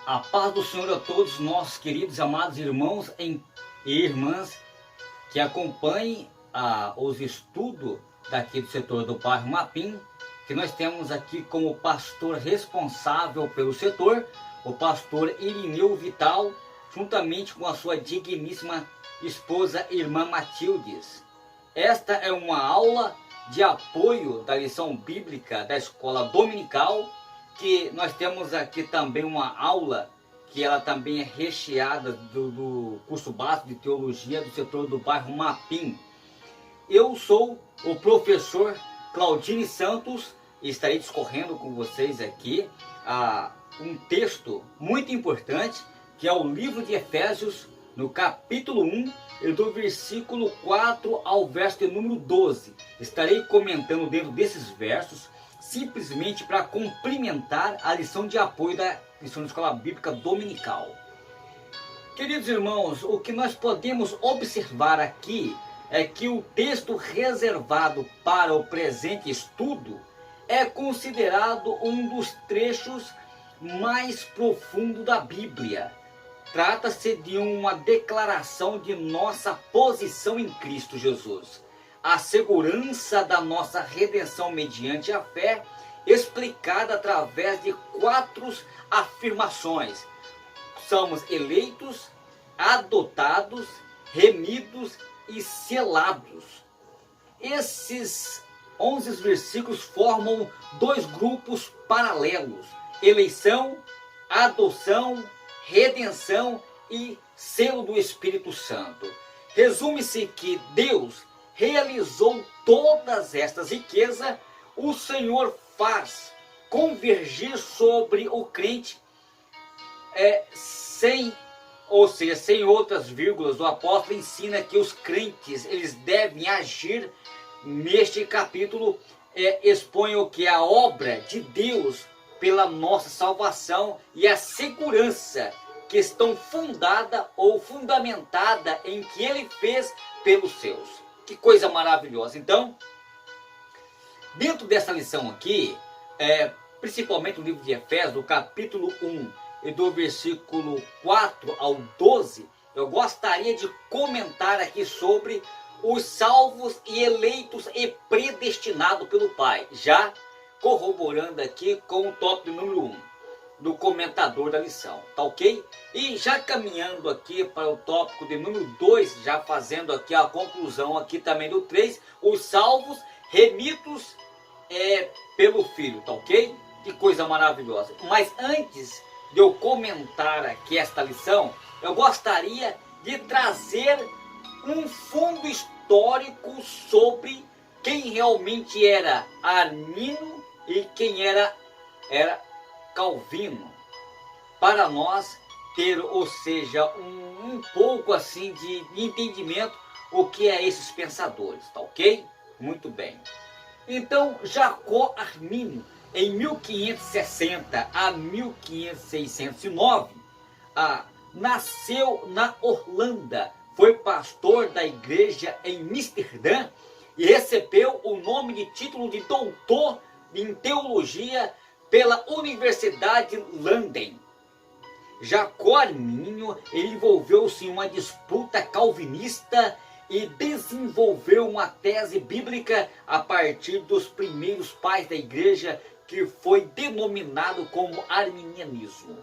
A paz do Senhor a todos nossos queridos, amados irmãos e irmãs que acompanhem os estudos daqui do setor do bairro Mapim, que nós temos aqui como pastor responsável pelo setor, o pastor Irineu Vital, juntamente com a sua digníssima esposa, irmã Matildes. Esta é uma aula de apoio da lição bíblica da escola dominical, que nós temos aqui também uma aula que ela também é recheada do curso básico de teologia do setor do bairro Mapim. Eu sou o professor Claudine Santos e estarei discorrendo com vocês aqui um texto muito importante, que é o livro de Efésios, no capítulo 1, e do versículo 4 ao verso de número 12. Estarei comentando dentro desses versos, simplesmente para complementar a lição de apoio da lição de escola bíblica dominical. Queridos irmãos, o que nós podemos observar aqui é que o texto reservado para o presente estudo é considerado um dos trechos mais profundos da Bíblia. Trata-se de uma declaração de nossa posição em Cristo Jesus, a segurança da nossa redenção mediante a fé, explicada através de 4 afirmações. Somos eleitos, adotados, remidos e selados. Esses 11 versículos formam 2 grupos paralelos: eleição, adoção, redenção e selo do Espírito Santo. Resume-se que Deus realizou todas estas riquezas, o Senhor faz convergir sobre o crente, sem outras vírgulas. O apóstolo ensina que os crentes eles devem agir. Neste capítulo expõe o que é a obra de Deus pela nossa salvação e a segurança que estão fundada ou fundamentada em que Ele fez pelos seus. Que coisa maravilhosa! Então, dentro dessa lição aqui, principalmente no livro de Efésios, do capítulo 1 e do versículo 4 ao 12, eu gostaria de comentar aqui sobre os salvos e eleitos e predestinados pelo Pai, já corroborando aqui com o tópico número 1 do comentador da lição, tá ok? E já caminhando aqui para o tópico de número 2, já fazendo aqui a conclusão aqui também do 3, os salvos remidos pelo Filho, tá ok? Que coisa maravilhosa! Mas antes de eu comentar aqui esta lição, eu gostaria de trazer um fundo histórico sobre quem realmente era Armínio e quem era Calvino, para nós ter, ou seja, um pouco assim de entendimento o que é esses pensadores, tá ok? Muito bem. Então, Jacó Armínio, em 1560 a 1509, nasceu na Holanda, foi pastor da igreja em Amsterdã e recebeu o nome de título de doutor em teologia pela Universidade Leiden. Jacó Armínio envolveu-se em uma disputa calvinista e desenvolveu uma tese bíblica a partir dos primeiros pais da igreja, que foi denominado como arminianismo.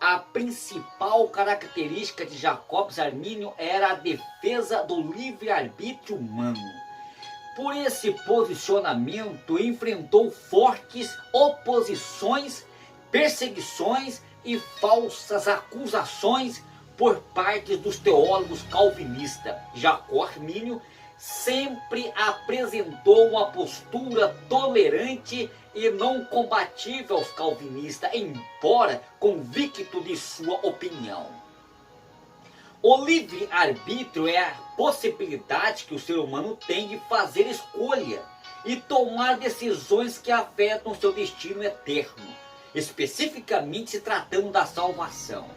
A principal característica de Jacó Armínio era a defesa do livre-arbítrio humano. Por esse posicionamento, enfrentou fortes oposições, perseguições e falsas acusações por parte dos teólogos calvinistas. Jacó Armínio sempre apresentou uma postura tolerante e não combativa aos calvinistas, embora convicto de sua opinião. O livre-arbítrio é a possibilidade que o ser humano tem de fazer escolha e tomar decisões que afetam seu destino eterno, especificamente se tratando da salvação.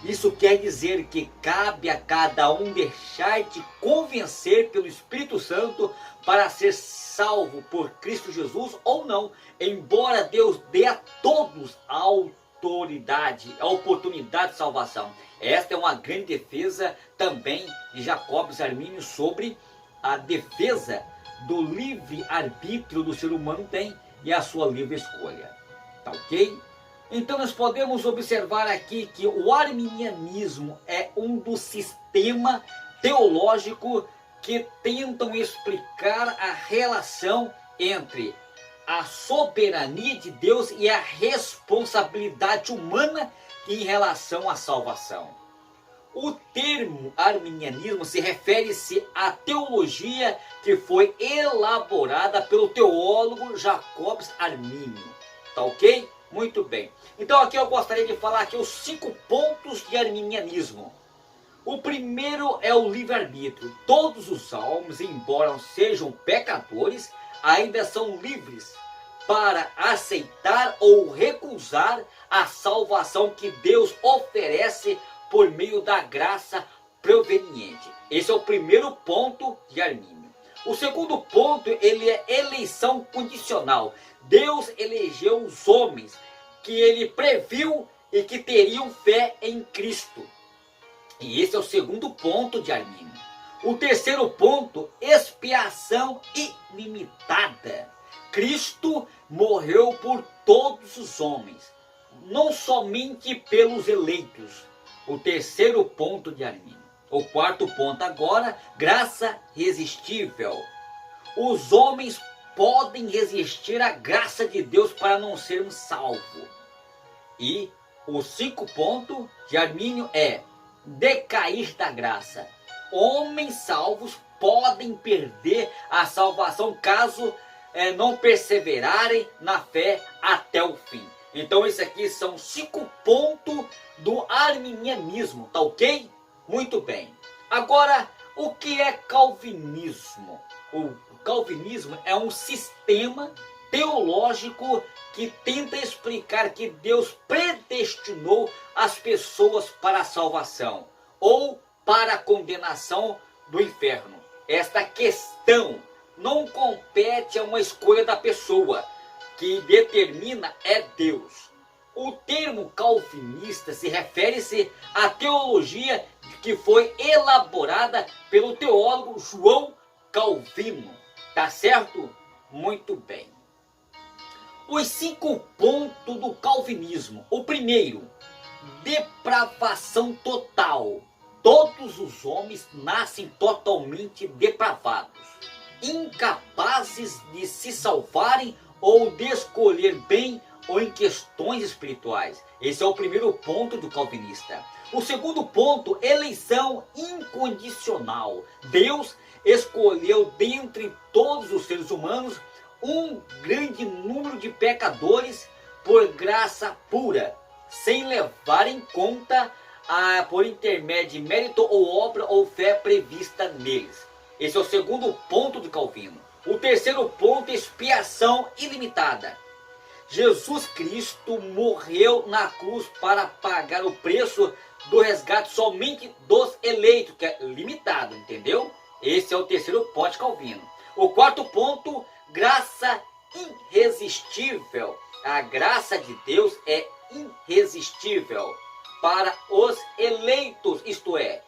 Isso quer dizer que cabe a cada um deixar de convencer pelo Espírito Santo para ser salvo por Cristo Jesus ou não, embora Deus dê a todos a autoridade oportunidade, a oportunidade de salvação. Esta é uma grande defesa também de Jacobus Armínio sobre a defesa do livre-arbítrio do ser humano tem e a sua livre escolha. Tá ok? Então nós podemos observar aqui que o arminianismo é um dos sistemas teológicos que tentam explicar a relação entre a soberania de Deus e a responsabilidade humana em relação à salvação. O termo arminianismo se refere-se à teologia que foi elaborada pelo teólogo Jacobus Armínio. Tá ok? Muito bem. Então aqui eu gostaria de falar aqui os 5 pontos de arminianismo. O primeiro é o livre-arbítrio. Todos os homens, embora sejam pecadores, ainda são livres para aceitar ou recusar a salvação que Deus oferece por meio da graça proveniente. Esse é o primeiro ponto de Armínio. O segundo ponto, ele é eleição condicional. Deus elegeu os homens que ele previu e que teriam fé em Cristo. E esse é o segundo ponto de Armínio. O terceiro ponto, expiação ilimitada. Cristo morreu por todos os homens, não somente pelos eleitos. O terceiro ponto de Armínio. O quarto ponto agora, graça irresistível. Os homens podem resistir à graça de Deus para não sermos salvos. E o 5 ponto de Armínio é decair da graça. Homens salvos podem perder a salvação caso não perseverarem na fé até o fim. Então esses aqui são 5 pontos do arminianismo, tá ok? Muito bem. Agora, o que é calvinismo? O calvinismo é um sistema teológico que tenta explicar que Deus predestinou as pessoas para a salvação ou para a condenação do inferno. Esta questão não compete a uma escolha da pessoa, que determina é Deus. O termo calvinista se refere-se à teologia que foi elaborada pelo teólogo João Calvino. Tá certo? Muito bem. Os 5 pontos do calvinismo. O primeiro, depravação total. Todos os homens nascem totalmente depravados, incapazes de se salvarem ou de escolher bem ou em questões espirituais. Esse é o primeiro ponto do calvinista. O segundo ponto, eleição incondicional. Deus escolheu dentre todos os seres humanos um grande número de pecadores por graça pura, sem levar em conta por intermédio de mérito ou obra ou fé prevista neles. Esse é o segundo ponto de Calvino. O terceiro ponto, expiação ilimitada. Jesus Cristo morreu na cruz para pagar o preço do resgate somente dos eleitos, que é limitado, entendeu? Esse é o terceiro ponto de Calvino. O quarto ponto, graça irresistível. A graça de Deus é irresistível para os eleitos, isto é,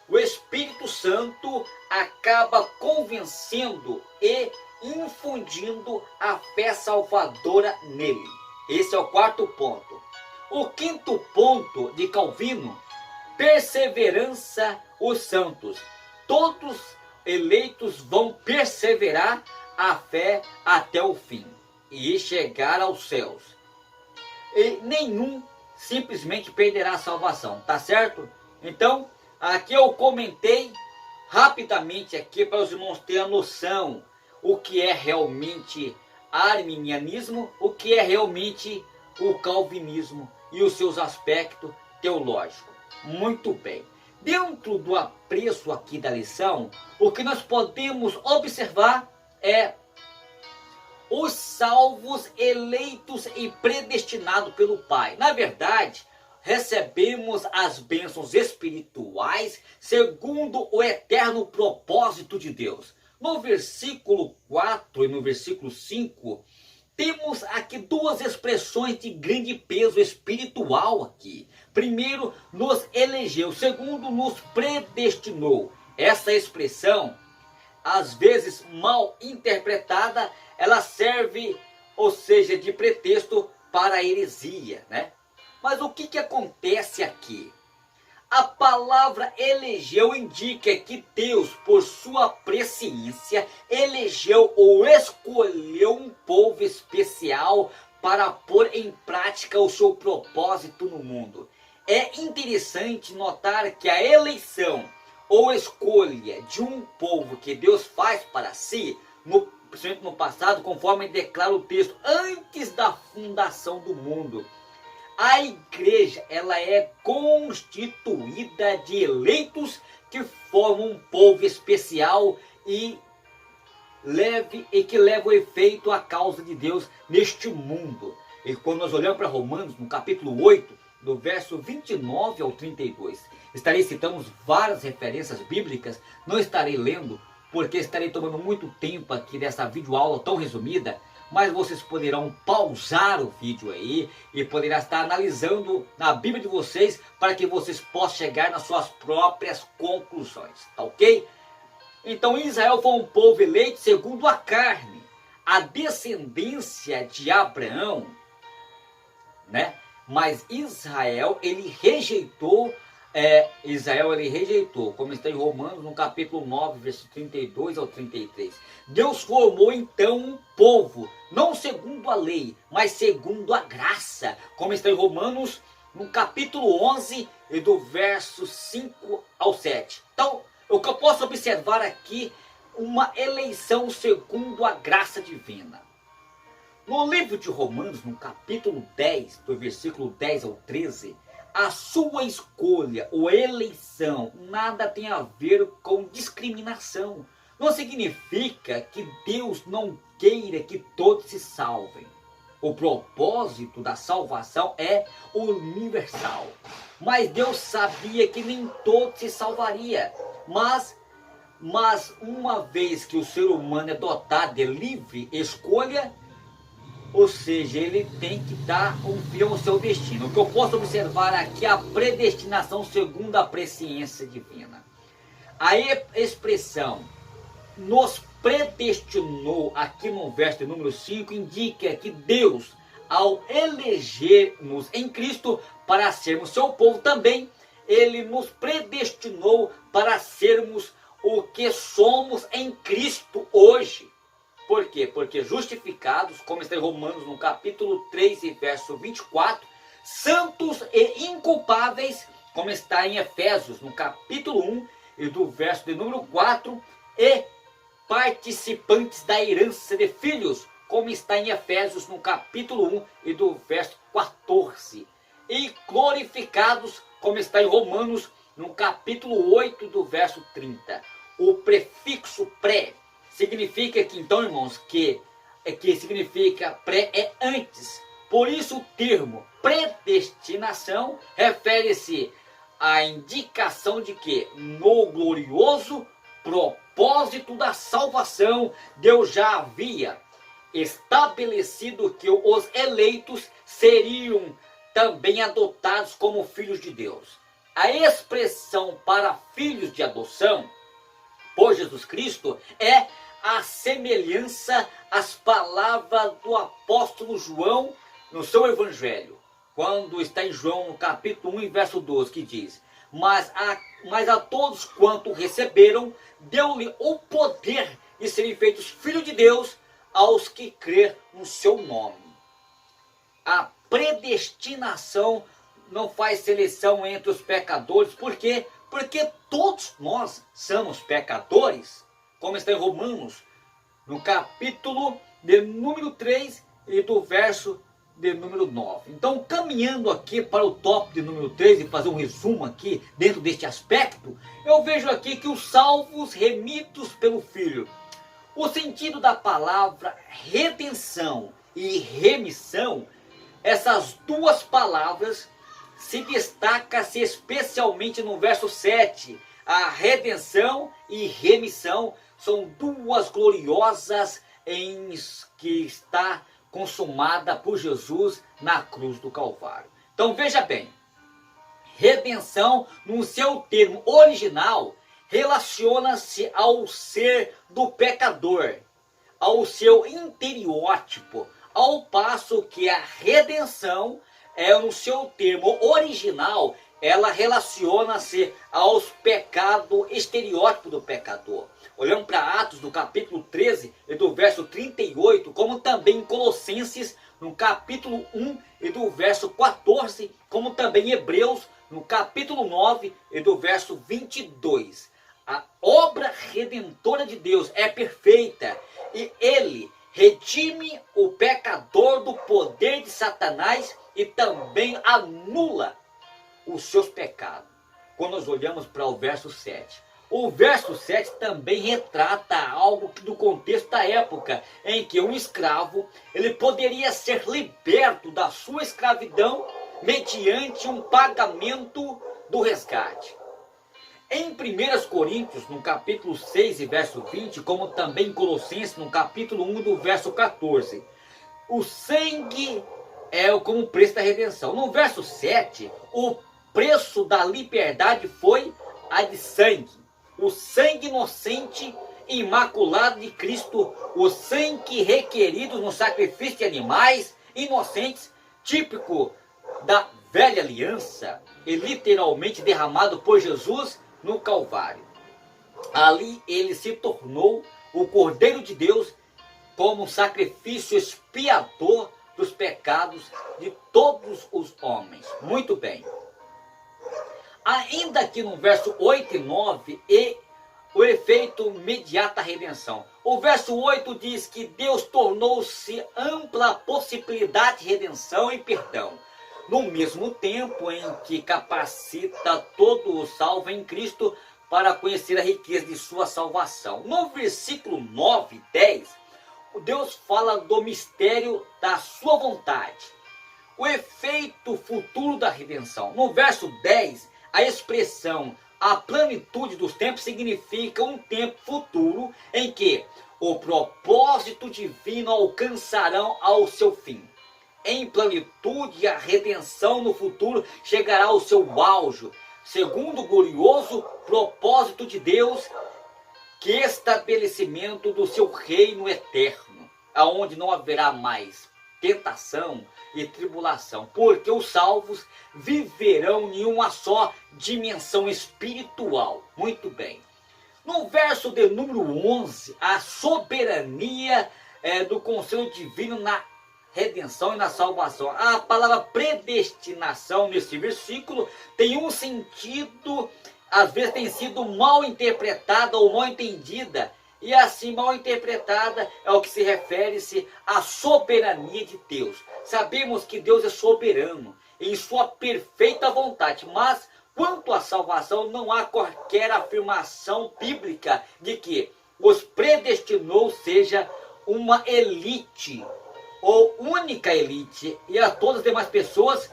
o Espírito Santo acaba convencendo e infundindo a fé salvadora nele. Esse é o quarto ponto. O quinto ponto de Calvino, perseverança os santos. Todos eleitos vão perseverar a fé até o fim e chegar aos céus. E nenhum simplesmente perderá a salvação, tá certo? Então, aqui eu comentei rapidamente aqui para os irmãos terem a noção o que é realmente arminianismo, o que é realmente o calvinismo e os seus aspectos teológicos. Muito bem. Dentro do apreço aqui da lição, o que nós podemos observar é os salvos eleitos e predestinados pelo Pai. Na verdade, recebemos as bênçãos espirituais segundo o eterno propósito de Deus. No versículo 4 e no versículo 5, temos aqui duas expressões de grande peso espiritual aqui. Primeiro, nos elegeu. Segundo, nos predestinou. Essa expressão, às vezes mal interpretada, ela serve, ou seja, de pretexto para a heresia, né? Mas o que acontece aqui? A palavra elegeu indica que Deus, por sua presciência, elegeu ou escolheu um povo especial para pôr em prática o seu propósito no mundo. É interessante notar que a eleição ou escolha de um povo que Deus faz para si, principalmente no passado, conforme declara o texto, antes da fundação do mundo. A igreja, ela é constituída de eleitos que formam um povo especial e que leva o efeito à causa de Deus neste mundo. E quando nós olhamos para Romanos, no capítulo 8, do verso 29 ao 32, estarei citando várias referências bíblicas, não estarei lendo, porque estarei tomando muito tempo aqui dessa videoaula tão resumida, mas vocês poderão pausar o vídeo aí e poderão estar analisando na Bíblia de vocês para que vocês possam chegar nas suas próprias conclusões, tá ok? Então Israel foi um povo eleito segundo a carne, a descendência de Abraão, né? Mas Israel, ele rejeitou, como está em Romanos, no capítulo 9, verso 32 ao 33. Deus formou então um povo, não segundo a lei, mas segundo a graça, como está em Romanos, no capítulo 11, e do verso 5 ao 7. Então, o que eu posso observar aqui, uma eleição segundo a graça divina. No livro de Romanos, no capítulo 10, do versículo 10 ao 13, a sua escolha ou eleição nada tem a ver com discriminação. Não significa que Deus não queira que todos se salvem. O propósito da salvação é universal. Mas Deus sabia que nem todos se salvaria. Mas uma vez que o ser humano é dotado de livre escolha, ou seja, ele tem que dar um fim ao seu destino. O que eu posso observar aqui é a predestinação segundo a presciência divina. A expressão nos predestinou, aqui no verso de número 5, indica que Deus, ao eleger-nos em Cristo para sermos seu povo também, ele nos predestinou para sermos o que somos em Cristo hoje. Por quê? Porque justificados, como está em Romanos no capítulo 3 e verso 24, santos e inculpáveis, como está em Efésios no capítulo 1 e do verso de número 4, e participantes da herança de filhos, como está em Efésios no capítulo 1 e do verso 14, e glorificados, como está em Romanos no capítulo 8 do verso 30. O prefixo pré significa que, então, irmãos, que significa pré é antes. Por isso o termo predestinação refere-se à indicação de que no glorioso propósito da salvação, Deus já havia estabelecido que os eleitos seriam também adotados como filhos de Deus. A expressão para filhos de adoção por Jesus Cristo é a semelhança às palavras do apóstolo João no seu evangelho, quando está em João no capítulo 1 verso 12, que diz: mas a todos quanto receberam, deu-lhe o poder de serem feitos filhos de Deus, aos que crer no seu nome. A predestinação não faz seleção entre os pecadores. Por quê? Porque todos nós somos pecadores, como está em Romanos, no capítulo de número 3 e do verso de número 9. Então, caminhando aqui para o tópico de número 3 e fazer um resumo aqui dentro deste aspecto, eu vejo aqui que os salvos remidos pelo Filho. O sentido da palavra redenção e remissão, essas duas palavras se destaca-se especialmente no verso 7. A redenção e remissão são duas gloriosas em que está consumada por Jesus na cruz do Calvário. Então veja bem, redenção no seu termo original relaciona-se ao ser do pecador, ao seu interiótipo, ao passo que a redenção no seu termo original, ela relaciona-se aos pecados, estereótipo do pecador. Olhamos para Atos do capítulo 13 e do verso 38, como também em Colossenses no capítulo 1 e do verso 14, como também em Hebreus no capítulo 9 e do verso 22. A obra redentora de Deus é perfeita e ele redime o pecador do poder de Satanás e também anula os seus pecados. Quando nós olhamos para o verso 7. O verso 7 também retrata algo do contexto da época, em que um escravo ele poderia ser liberto da sua escravidão mediante um pagamento do resgate. Em 1 Coríntios, no capítulo 6 e verso 20, como também em Colossenses, no capítulo 1 do verso 14, o sangue é como preço da redenção. No verso 7, o preço da liberdade foi a de sangue. O sangue inocente e imaculado de Cristo, o sangue requerido no sacrifício de animais inocentes, típico da velha aliança, e literalmente derramado por Jesus no Calvário. Ali ele se tornou o Cordeiro de Deus como sacrifício expiator dos pecados de todos os homens. Muito bem. Ainda aqui no verso 8 e 9, e o efeito imediato da redenção. O verso 8 diz que Deus tornou-se ampla possibilidade de redenção e perdão, no mesmo tempo em que capacita todo o salvo em Cristo para conhecer a riqueza de sua salvação. No versículo 9 e 10, Deus fala do mistério da sua vontade, o efeito futuro da redenção. No verso 10, a expressão a plenitude dos tempos significa um tempo futuro em que o propósito divino alcançará ao seu fim. Em plenitude, a redenção no futuro chegará ao seu auge, segundo o glorioso propósito de Deus, que estabelecimento do seu reino eterno, aonde não haverá mais tentação e tribulação, porque os salvos viverão em uma só dimensão espiritual. Muito bem. No verso de número 11, a soberania do conselho divino na redenção e na salvação. A palavra predestinação nesse versículo tem um sentido, às vezes tem sido mal interpretada ou mal entendida. E assim, mal interpretada é o que se refere-se à soberania de Deus. Sabemos que Deus é soberano em sua perfeita vontade, mas quanto à salvação não há qualquer afirmação bíblica de que os predestinou seja uma elite ou única elite e a todas as demais pessoas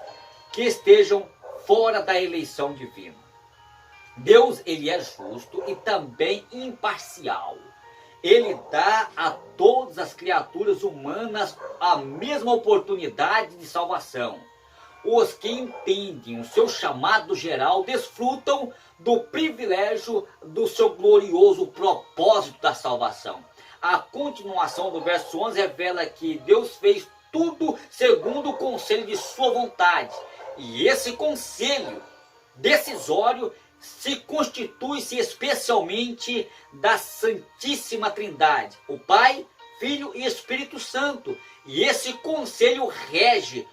que estejam fora da eleição divina. Deus, ele é justo e também imparcial. Ele dá a todas as criaturas humanas a mesma oportunidade de salvação. Os que entendem o seu chamado geral desfrutam do privilégio do seu glorioso propósito da salvação. A continuação do verso 11 revela que Deus fez tudo segundo o conselho de sua vontade. E esse conselho decisório se constitui-se especialmente da Santíssima Trindade, o Pai, Filho e Espírito Santo. E esse conselho rege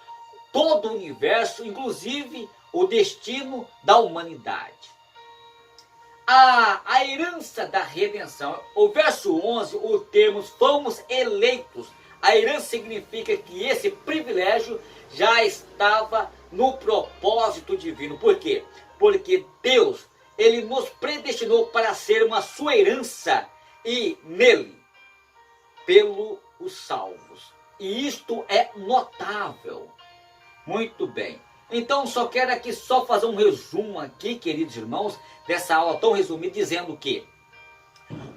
todo o universo, inclusive o destino da humanidade. A herança da redenção. O verso 11, o termo fomos eleitos. A herança significa que esse privilégio já estava no propósito divino. Por quê? Porque Deus, ele nos predestinou para ser uma sua herança e nele, pelos salvos. E isto é notável. Muito bem. Então, só quero aqui fazer um resumo aqui, queridos irmãos, dessa aula tão resumida, dizendo que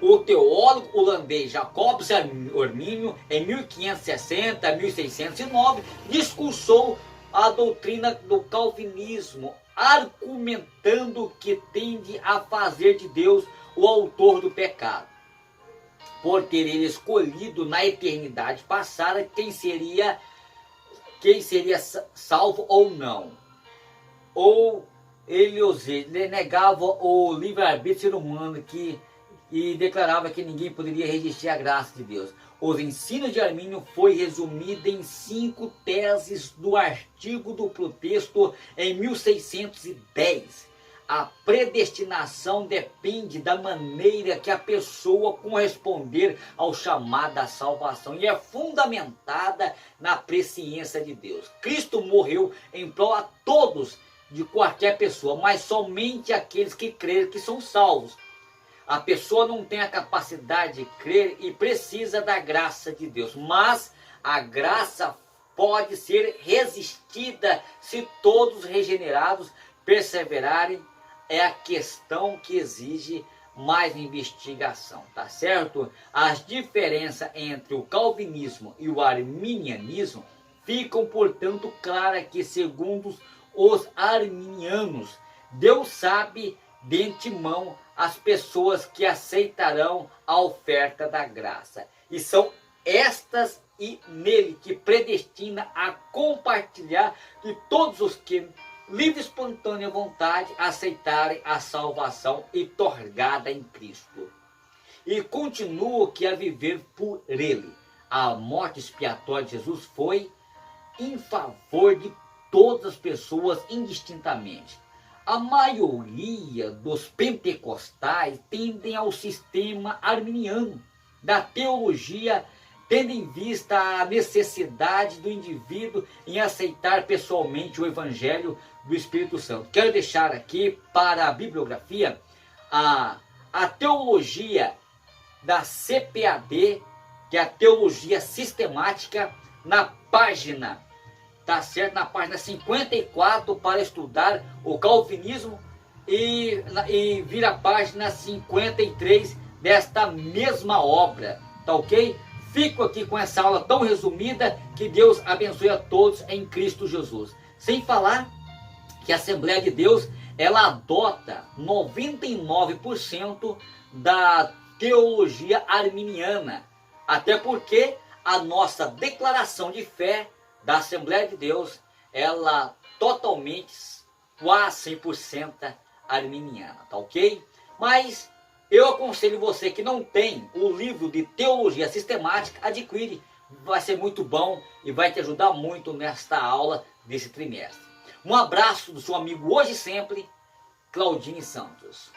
O teólogo holandês Jacobus Arminio, em 1560 a 1609, discursou a doutrina do calvinismo, argumentando que tende a fazer de Deus o autor do pecado, por ter ele escolhido na eternidade passada quem seria salvo ou não. Ou ele negava o livre-arbítrio humano e declarava que ninguém poderia resistir à graça de Deus. Os ensinos de Arminio foi resumido em 5 teses do artigo duplo texto em 1610. A predestinação depende da maneira que a pessoa corresponder ao chamado da salvação e é fundamentada na presciência de Deus. Cristo morreu em prol a todos, de qualquer pessoa, mas somente aqueles que creem que são salvos. A pessoa não tem a capacidade de crer e precisa da graça de Deus, mas a graça pode ser resistida se todos regenerados perseverarem. É a questão que exige mais investigação, tá certo? As diferenças entre o calvinismo e o arminianismo ficam, portanto, claras que, segundo os arminianos, Deus sabe de antemão as pessoas que aceitarão a oferta da graça. E são estas e nele que predestina a compartilhar de todos os que, livre e espontânea vontade, aceitarem a salvação outorgada em Cristo. E continua que a viver por ele. A morte expiatória de Jesus foi em favor de todas as pessoas indistintamente. A maioria dos pentecostais tendem ao sistema arminiano da teologia, tendo em vista a necessidade do indivíduo em aceitar pessoalmente o Evangelho do Espírito Santo. Quero deixar aqui para a bibliografia a teologia da CPAD, que é a teologia sistemática, na página, tá certo? Na página 54, para estudar o calvinismo, e vir a página 53 desta mesma obra, tá ok? Fico aqui com essa aula tão resumida, que Deus abençoe a todos em Cristo Jesus. Sem falar que a Assembleia de Deus, ela adota 99% da teologia arminiana, até porque a nossa declaração de fé da Assembleia de Deus, ela totalmente, quase 100% arminiana, tá ok? Mas eu aconselho você que não tem o livro de teologia sistemática, adquire, vai ser muito bom e vai te ajudar muito nesta aula desse trimestre. Um abraço do seu amigo hoje e sempre, Claudinho Santos.